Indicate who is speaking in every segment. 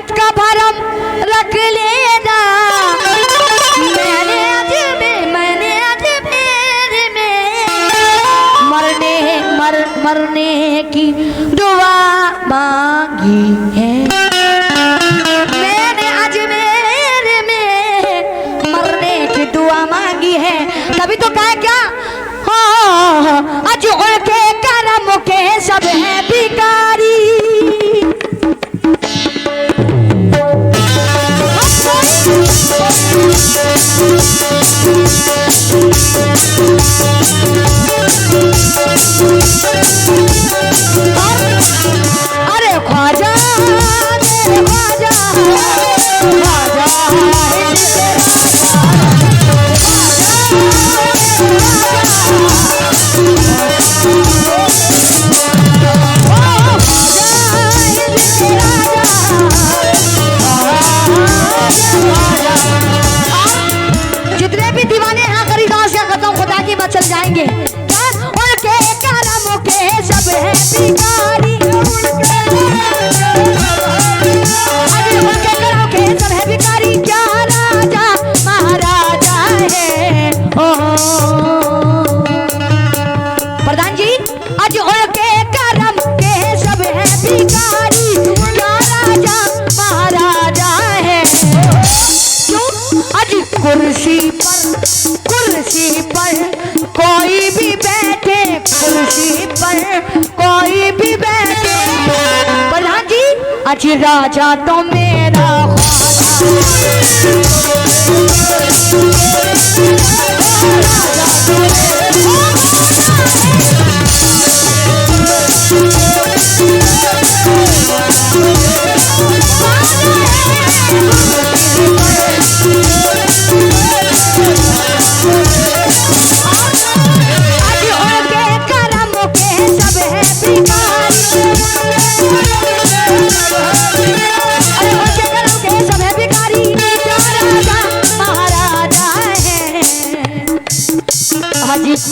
Speaker 1: मोहब्बत का भरम रख लेना। मैंने अजमेर में मरने की दुआ मांगी है। मैंने अजमेर में मरने की दुआ मांगी है। तभी तो कहा क्या अज उनके करम के सब है भिखारी। अरे ख्वाजा ख्वाजा ख्वाजा जितने भी दीवाने हैं खरीदास या कदम खुदा की बचल जाएंगे। क्या उनके करम के सब है भिखारी। अरे उनके करम के सब है भिखारी। क्या राजा महाराजा है ओ प्रधान जी। आज उनके करम के सब है भिखारी। क्या राजा महाराजा है। क्यों आज कुर्सी पर कोई भी बैठे। कुर्सी पर कोई भी बैठे। प्रधान जी आज राजा तो मेरा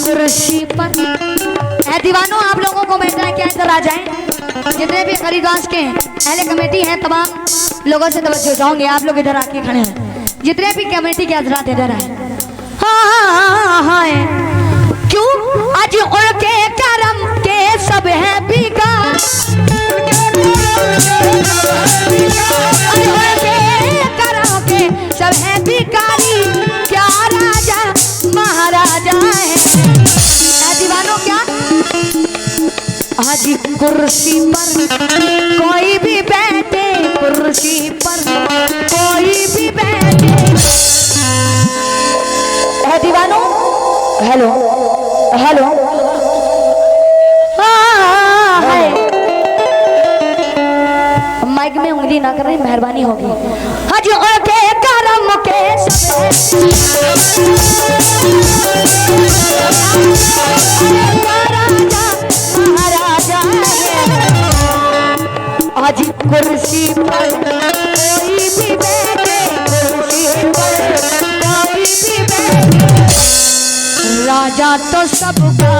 Speaker 1: कुर्सी पर है। दीवानों आप लोगों को मैं इतना क्या इधर आ जाए। जितने भी खरीदास के अहले कमेटी हैं तमाम लोगों से तवज्जो चाहूंगी। आप लोग इधर आके खड़े हैं। जितने भी कमेटी के हजरात इधर आए। हाँ क्यों आज उनके करम के सब है भिखारी। करम के सब है भिखारी। क्या राजा महाराजा है। दीवानों क्या आज कुर्सी पर कोई भी बैठे। कुर्सी पर कोई भी बैठे। है दीवानों हेलो हेलो है। माइक में उंगली ना कर रही मेहरबानी होगी। आज उनके करम के सब राजा महाराजा है। आज कुर्सी पर कोई भी बैठे। कुर्सी पर कोई भी बैठे। राजा तो सबका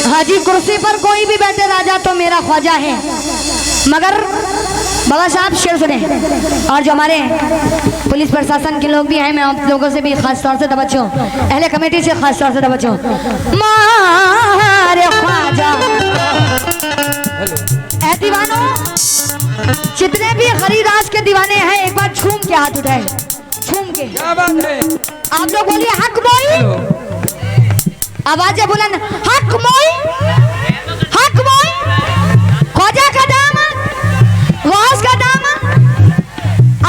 Speaker 1: हाजी कुर्सी पर कोई भी बैठे। राजा तो मेरा ख्वाजा है। मगर बाबा साहब शेर सुने। और जो हमारे पुलिस प्रशासन के लोग भी हैं मैं आप लोगों से भी खास तौर से तवज्जो अहले कमेटी से खास तौर से तवज्जो। मारे ख्वाजा ऐ दीवानों जितने भी खरीदास के दीवाने हैं एक बार झूम के हाथ उठाए। झूम के क्या बात है। आप लोग बोलिए हक मोई। आवाजें बुलंद हक मोई। हक मोई। ख्वाजा का दामन गौस का दामन।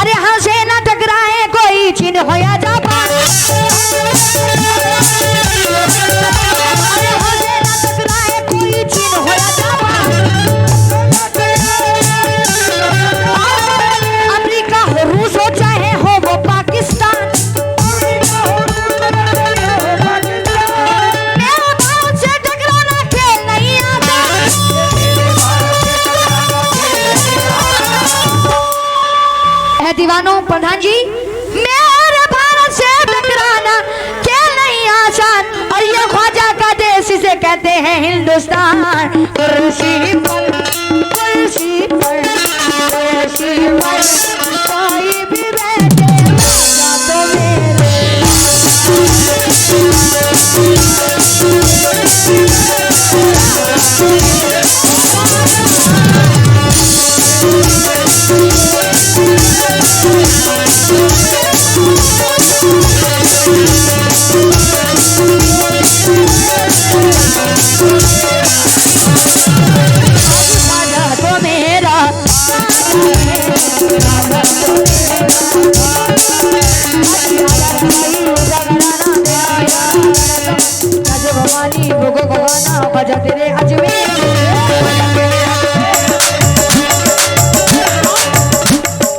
Speaker 1: अरे हंसे ना टकराए कोई चिन्ह होया जा पार। अरे हंसे ना टकराए कोई चिन्ह होया जा पार। अमेरिका दीवानों प्रधान जी, मेरे भारत से टकराना क्या नहीं आसान, और ये ख्वाजा का देश इसे कहते हैं हिंदुस्तान। कुर्सी पर कुर्सी पर कुर्सी पर कोई भी बैठे राजा तो मेरे। भवानी भोगो भवाना बजा तेरे अजमेर।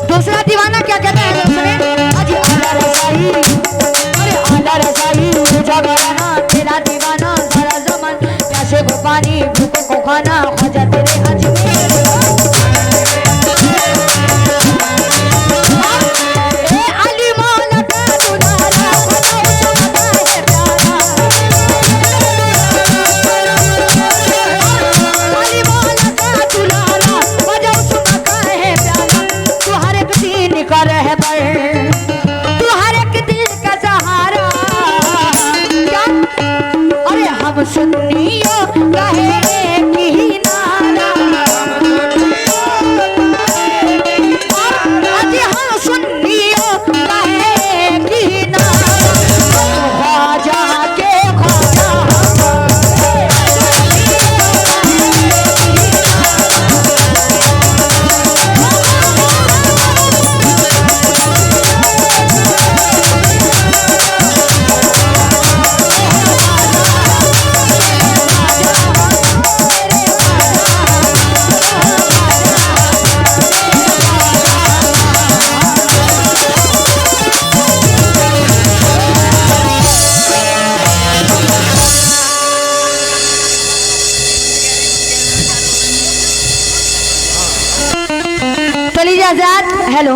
Speaker 1: दूसरा दीवाना क्या कहता है दूसरे, अजी आला रसाई, अरे आला रसाई जगराना तेरा दीवाना सारा जमान, प्यासे को पानी भूखों को खाना बजा तेरे अजमेर। सुनियो कहे की नारा, अजी हम सुनियो कहे की नारा, ख्वाजा के ख्वाजा आजाद। हेलो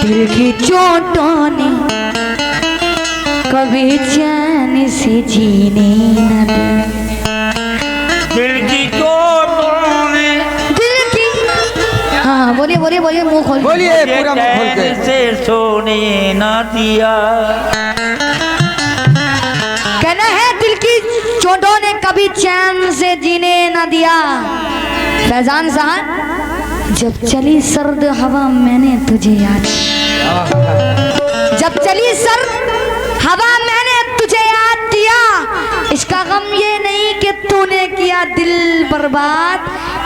Speaker 1: दिल की चोटों ने कभी चैन से जीने न दिया,
Speaker 2: दिल की चोटों ने,
Speaker 1: दिल की, हाँ बोलिए बोलिए बोलिए, मुंह खोल
Speaker 3: बोलिए, पूरा मुंह खोल के,
Speaker 2: से सोने न दिया।
Speaker 1: कहना है दिल की चोटों ने कभी चैन से जीने न दिया। फैजान साहब, जब चली सर्द हवा मैंने तुझे याद, जब चली सर्द हवा मैंने तुझे याद दिया, इसका गम ये नहीं कि तूने किया दिल बर्बाद,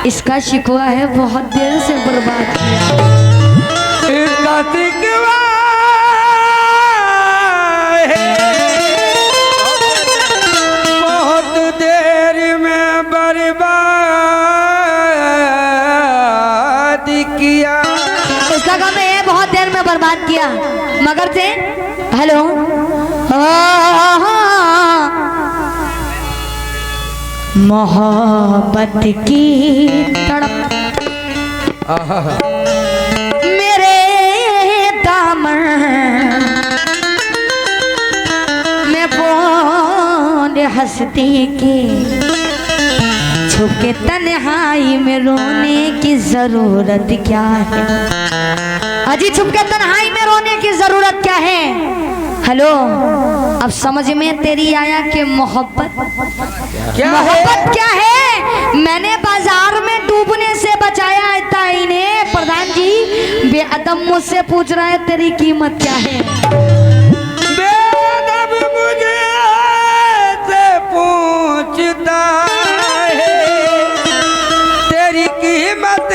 Speaker 1: इसका शिकवा है बहुत देर से बर्बाद किया।
Speaker 3: इसका शिकवा है बहुत देर में बर्बाद किया,
Speaker 1: इसका गम है बहुत देर में बर्बाद किया। मगर से हेलो मोहब्बत की तड़प मेरे दामन में बोल हंसती के, छुप के तन्हाई में रोने की जरूरत क्या है, अजी छुप के तन्हाई में रोने की जरूरत क्या है। हेलो, अब समझ में तेरी आया कि मोहब्बत क्या है। मैंने बाजार में डूबने से बचाया इतना इन्हें। प्रधान जी बेअदब मुझसे पूछ रहा है तेरी कीमत क्या है।
Speaker 3: बेअदब मुझे से पूछता है तेरी कीमत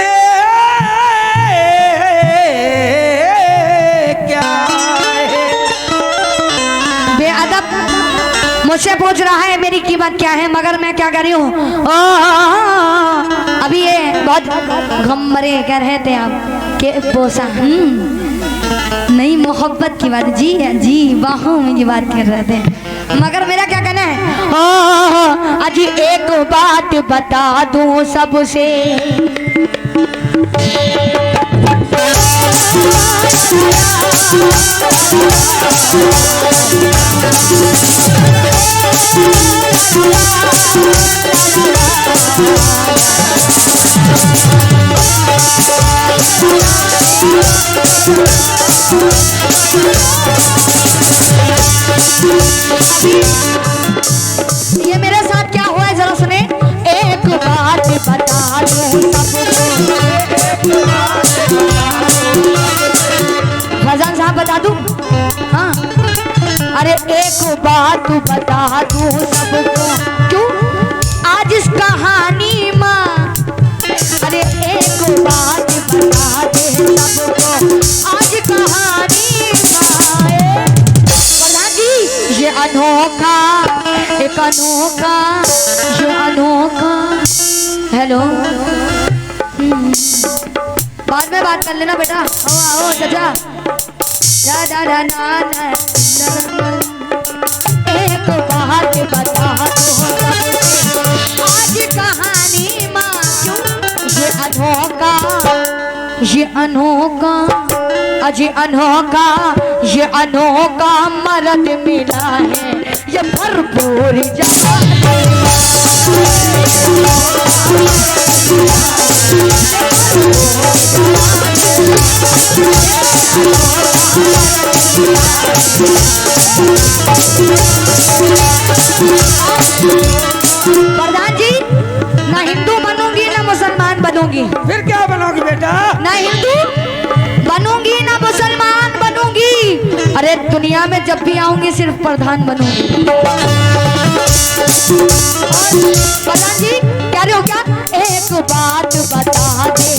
Speaker 1: मुझसे पूछ रहा है मेरी कीमत क्या है, मगर मैं क्या कर रही हूँ। अभी ये बहुत गम मरे कह रहे थे आप कि बोसा नहीं मोहब्बत की बात जी जी बाहों में की बात कर रहे थे मगर मेरा क्या कहना है अजी एक बात बता दूं सबसे ये मेरे साथ क्या हुआ है जरा सुने एक बात बता दूं सबको फैजान साहब बता दूं हाँ अरे एक बात बता दूं सबको क्यों आज इस कहानी माँ अरे एक बात बता दे सबको आज कहानी माँ प्रधान जी ये अनोखा एक अनोखा ये अनोखा हेलो बाद में बात कर लेना बेटा आओ आओ चाचा दा दा दा ना ना एक बात बता दो आज कहानी माँ ये अनोखा अजी अनोखा ये अनोखा मर्द मिला है ये भरपूर प्रधान जी ना हिंदू बनूंगी ना मुसलमान बनूंगी
Speaker 3: फिर क्या बनोगी बेटा
Speaker 1: ना हिंदू बनूंगी ना मुसलमान बनूंगी अरे दुनिया में जब भी आऊंगी सिर्फ प्रधान बनूंगी प्रधान जी कह रहे हो क्या एक बात बता दे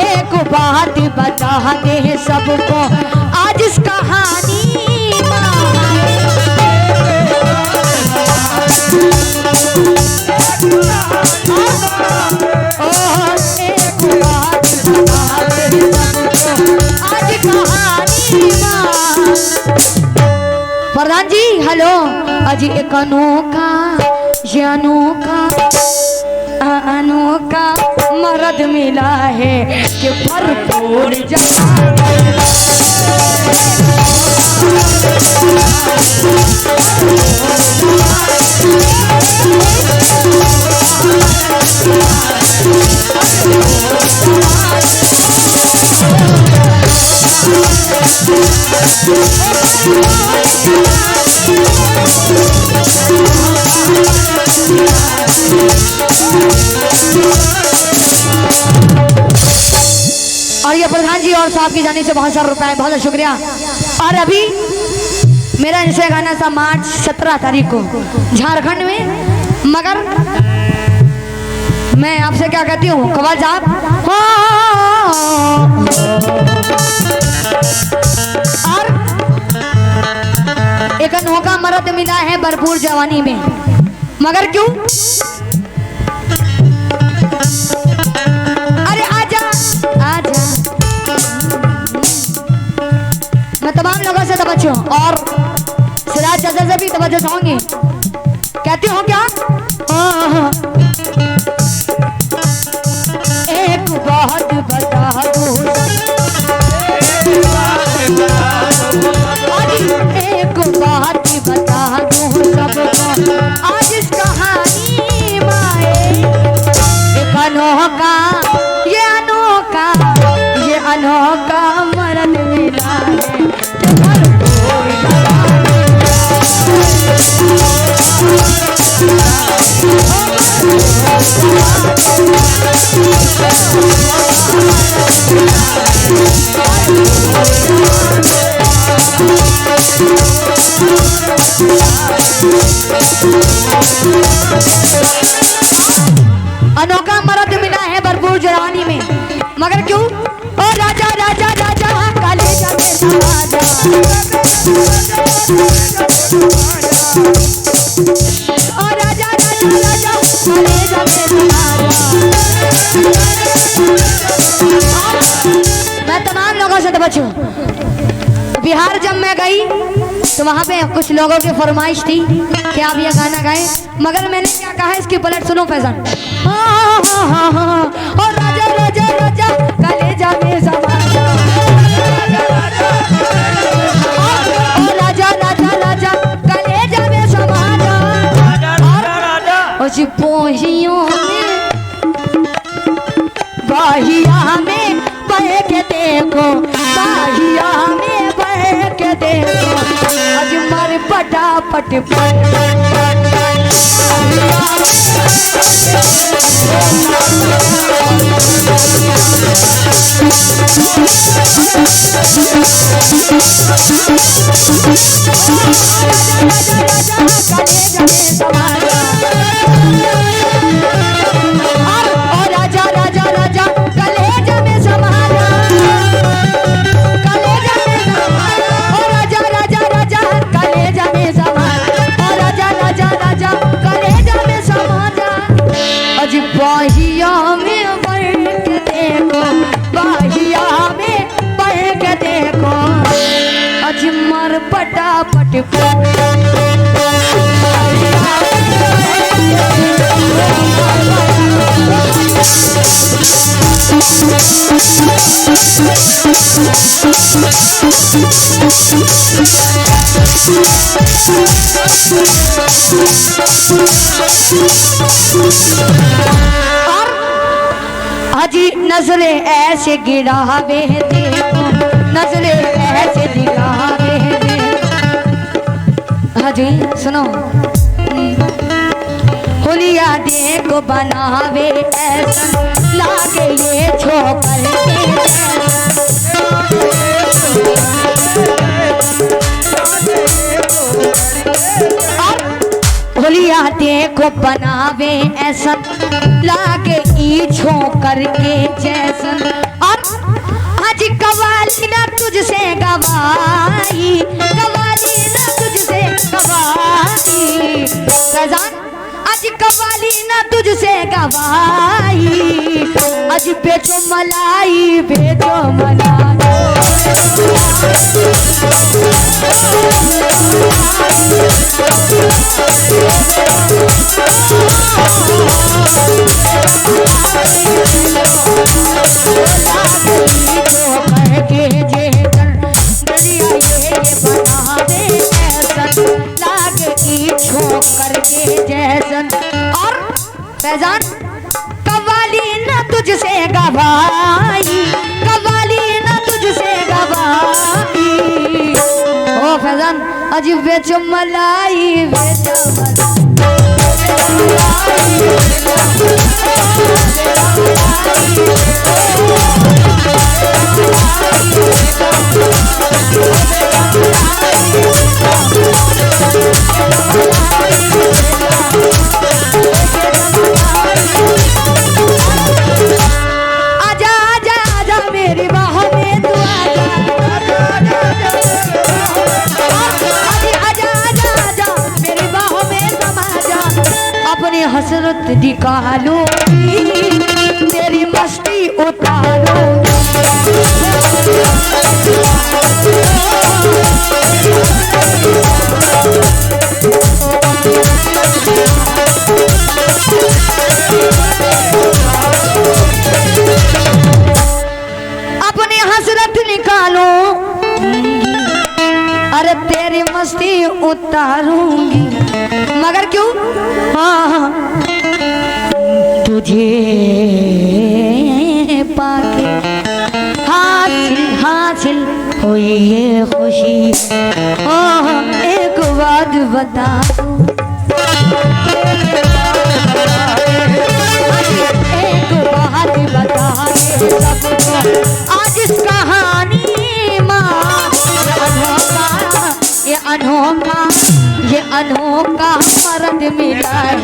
Speaker 1: एक बात बता दे सबको आज इस कहानी प्रधान जी हेलो अजी एक अनोखा ये अनोखा अनोखा मर्द मिला है कि भरपूर और ये प्रधान जी और साहब की जाने से बहुत सारा रुपया बहुत शुक्रिया और अभी मेरा इनसे गाना था मार्च 17 तारीख को झारखंड में मगर मैं आपसे क्या कहती हूँ कवल साहब और एक अनोखा मर्द मिला है भरपूर जवानी में मगर क्यों अरे आजा आजा मैं तमाम लोगों से तवज्जो और सिराज चाचा से भी तवज्जो चाहूंगी कहती हूँ क्या एक बात बता दो एक बात बता दो सबको आज इस कहानी माए एक अनोखा ये अनोखा मर्द मिला है अनोखा मर्द मिला है भरपूर जवानी में मगर क्यों ओ राजा राजा राजा कलेजा में राजा ओ राजा राजा राजा कलेजा में राजा मैं गई तो वहाँ पे कुछ लोगों की फरमाइश थी कि आप ये गाना गाएं, मगर मैंने क्या कहा इसकी पलट सुनो फैजान। हाँ हाँ हाँ हाँ और राजा राजा राजा कलेजा में समा जा, और राजा राजा राजा कलेजा में समा जा, और सिपाहियों में बाहिया में बह के देखो, बाहिया में बह के देखो, अजमर पटापट राजा राजा राजा कलेजा में समा जा, कलेजा में समा जा, राजा राजा राजा कलेजा में समा जा, राजा राजा राजा कलेजा में समा जा, अज बाहिया में बह के देखो, बाहिया में बह के देखो, अजमर पटापट और अजी नजरे ऐसे गिरावे देखो, नजरे ऐसे गिरावे देखो, हाजी सुनो, हुलिया देखो बनावे ऐसा लागे ये छोकर हुलिया देखो बनावे ऐसा लागे ई छोकर के जैसन, और आज कवाली ना तुझसे गवाई, कवाली ना तुझसे गवाई, फैजान आज कवाली ना तुझसे गवाई, आज बेचो मलाई बेचो मलाई, और फैजान कवाली ना तुझसे गवाई, कवाली ना तुझसे गवाई, ओ फैजान अजीब बेचो मलाई बेचो आजा आजा आजा मेरी बाहों में तू आजा, आजा आजा आजा मेरी बाहों में समा जा, अपनी हसरत निकालो तेरी मस्ती उतारो, अपनी हसरत निकालो, अरे तेरी मस्ती उतारूंगी, मगर क्यों? हाँ तुझे पाके हासिल हासिल हुई ये खुशी, हाँ एक बात बता दूं, एक बात बता सबको आज इस कहानी माँ, ये अनोखा ये अनोखा मर्द मिला है,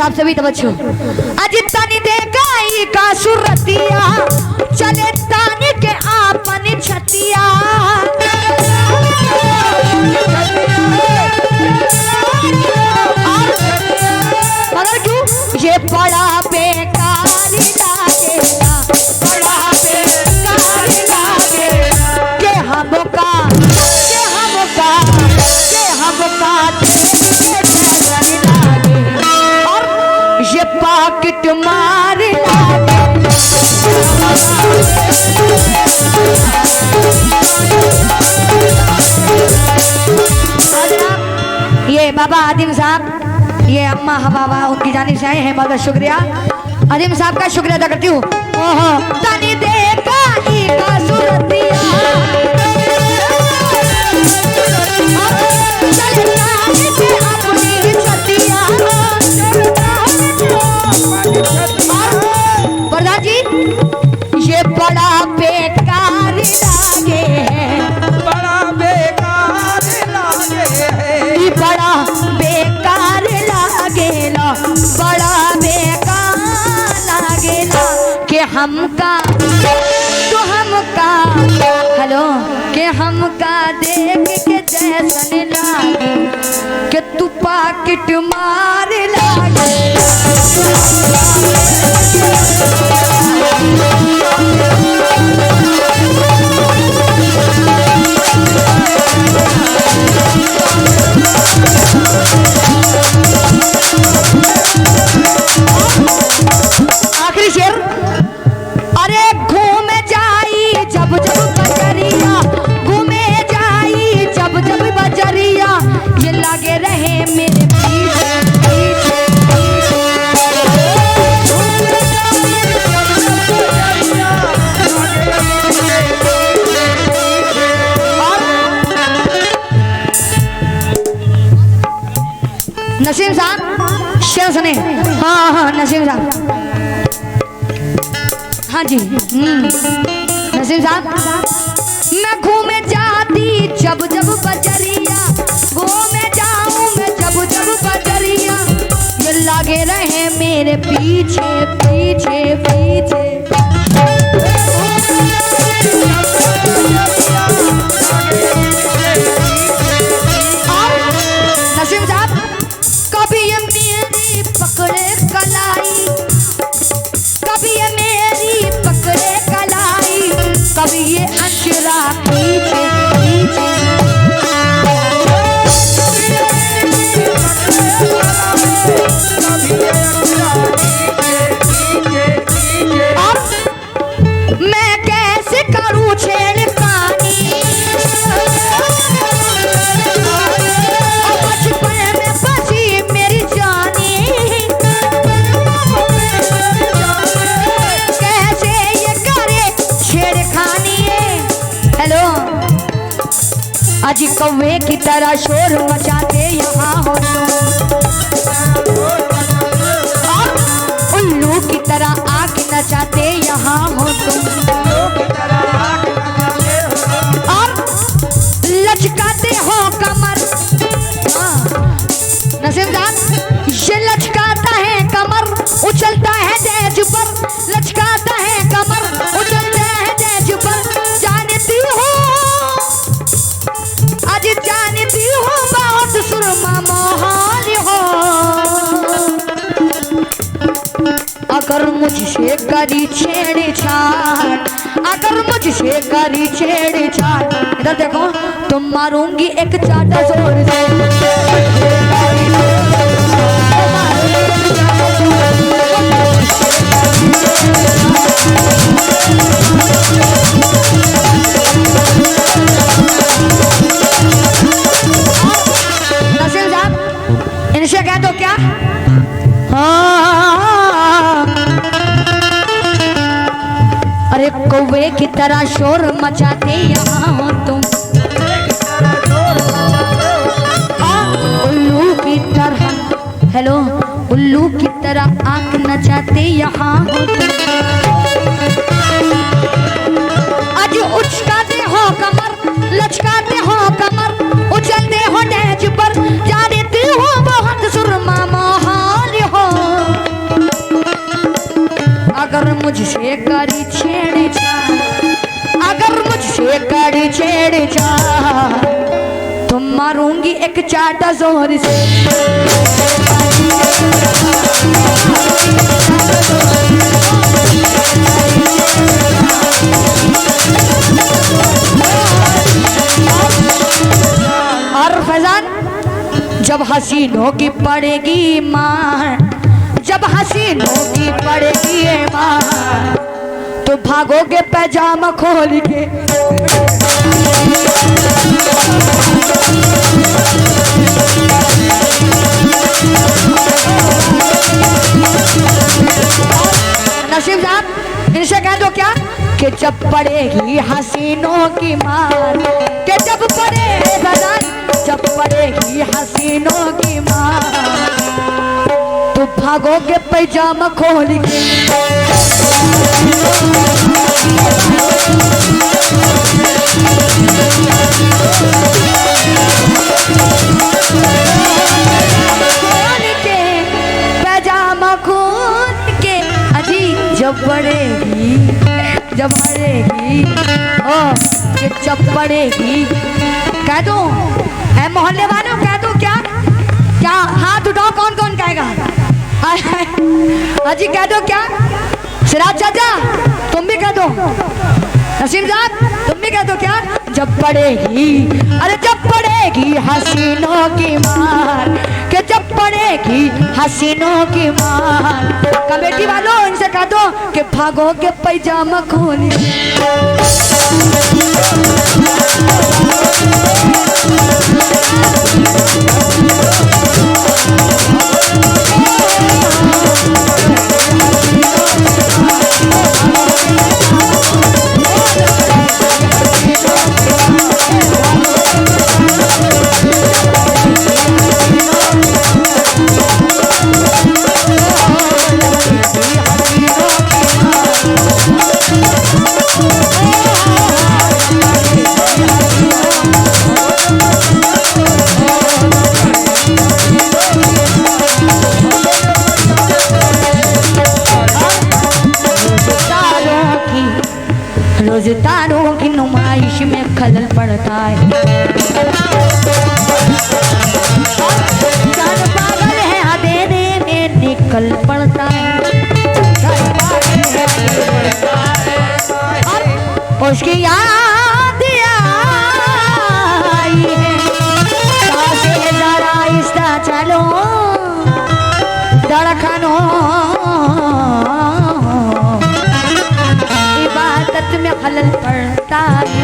Speaker 1: साहब से भी तवज्जो। अजी तनी देखाई का सुरतिया चले तानी के आपन छतिया मगर क्यों ये बड़ा बेकार लागेला, बड़ा बेकार लागेला के हमका और ये पाकिट मार ये बाबा आदिम साहब, ये अम्मा हवा उनकी जानिब से आए हैं, बहुत बहुत शुक्रिया आदिम साहब का, शुक्रिया अदा करती हूँ। ओहो तनी देखा ई का सूरतिया प्रधान जी ये बड़ा बेकार लागे है,
Speaker 3: बड़ा बेकार लागे है,
Speaker 1: ये बड़ा बेकार लागेला, बड़ा बेकार लागेला के हमका तो हमका हेलो के हमका देख के जैसन लागे के तू पाकिट मार लागे। आखिरी शेर, अरे घूम जाई जब जब बजरिया, घूमे जाई जब जब बजरिया, ये लगे रहे मेरे पीछे पीछे नसीम साहब शेर सुने। हाँ नसीम साहब, हाँ जी नसीम साहब, मैं घूमे जाती जब जब बजरिया, घूमे जाऊं मैं जब जब बजरिया, ये लगे रहे मेरे पीछे पीछे पीछे। नसीम साहब कभी ये मेरी पकड़े कलाई, कभी ये मेरी पकड़े कलाई, कभी ये अंचरा पीछे पीछे और मैं कैसे करूं छेड़खानी, बचपन में बसी मेरी जानी, कैसे ये करे छेड़खानी। हेलो अजी कौवे की तरह शोर मचाते यहाँ हो और उल्लू की तरह आग नचाते यहाँ हो तुम, और लचकाते हो कमर। नसीम साहब ये लचकाता है कमर, उछलता है देज पर, लचकाता है कमर, उछलता है देज पर, जानती हो आज जानती हो बहुत सुरमा मोहाल हो, अगर मुझसे करी छेड़छाड़, अगर मुझसे करी छेड़छाड़, इधर देखो तो मारूंगी एक चाटा जोर से। नसीम साहब इनसे कह दो क्या, हाँ अरे कौवे की तरह शोर मचाते यहाँ हो तुम, उल्लू की तरह हेलो उल्लू की तरह आंख नचाते यहाँ हो तुम, आज उचकाते हो कमर, लचकाते हो कमर, उछलते हो डेज पर, जानते हो बहुत सुरमा माहौल हो। अगर मुझसे करी छेड़छाड़, अगर मुझसे करी छेड़छाड़ तो मारूंगी एक चाटा जोर से। और फैजान, जब हसीनों की पड़ेगी मार, जब हसीनों की पड़ेगी मार तो भागोगे पैजामा खोल के। नसीब साहब, इनसे कह दो क्या कि जब पड़ेगी हसीनों की मार, कि जब जब पड़ेगी हसीनों की मार तो भागोगे पैजामा खोल के। पैजामा खोल के अजी जब पड़ेगी, जब पड़ेगी ओ कि जब पड़ेगी। कह दो ऐ मोहल्ले वालों, कह दो क्या क्या, हाथ उठाओ कौन कौन कहेगा। अजी कह दो क्या, सिराज चाचा तुम भी कह दो, नसीम साहब तुम भी कह दो क्या, जब पड़ेगी, अरे जब पड़ेगी हसीनों की मार, कि जब पड़ेगी हसीनों की मार। कमेटी वालों इनसे कह दो कि भागोगे पैजामा खोल। रोज तारों की नुमाइश में खलल पड़ता है। जान पागल है अंधेरे में निकल पड़ता है। और उसकी याद आई है, सांसें जरा आहिस्ता चलो, धड़कनों में खलल पड़ता है,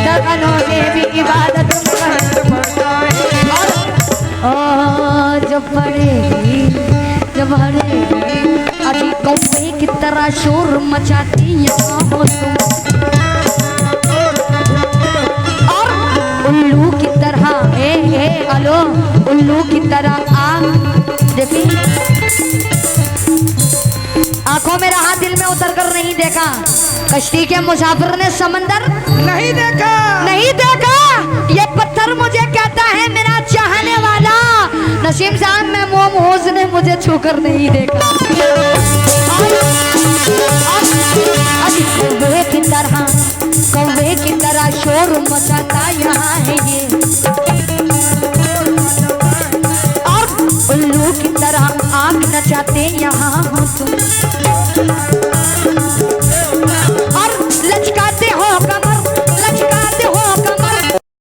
Speaker 1: धड़कनों से भी इबादत पड़ता है। और जब पड़ेगी, जब पड़ेगी अभी कौवे की तरह शोर मचाती यहाँ हो तुम, और उल्लू की तरह अलो उल्लू की तरह आ देखी, आंखों में रहा दिल में उतर कर नहीं देखा। कश्ती के मुसाफिर ने समंदर
Speaker 3: नहीं देखा,
Speaker 1: नहीं देखा। ये पत्थर मुझे कहता है मेरा चाहने वाला। नसीम साहब में मोमोज ने मुझे छूकर नहीं देखा। कौवे की तरह, कौवे की तरह शोर मचाता यहाँ है ये, और उल्लू की तरह आग नचाते यहाँ हो तुम।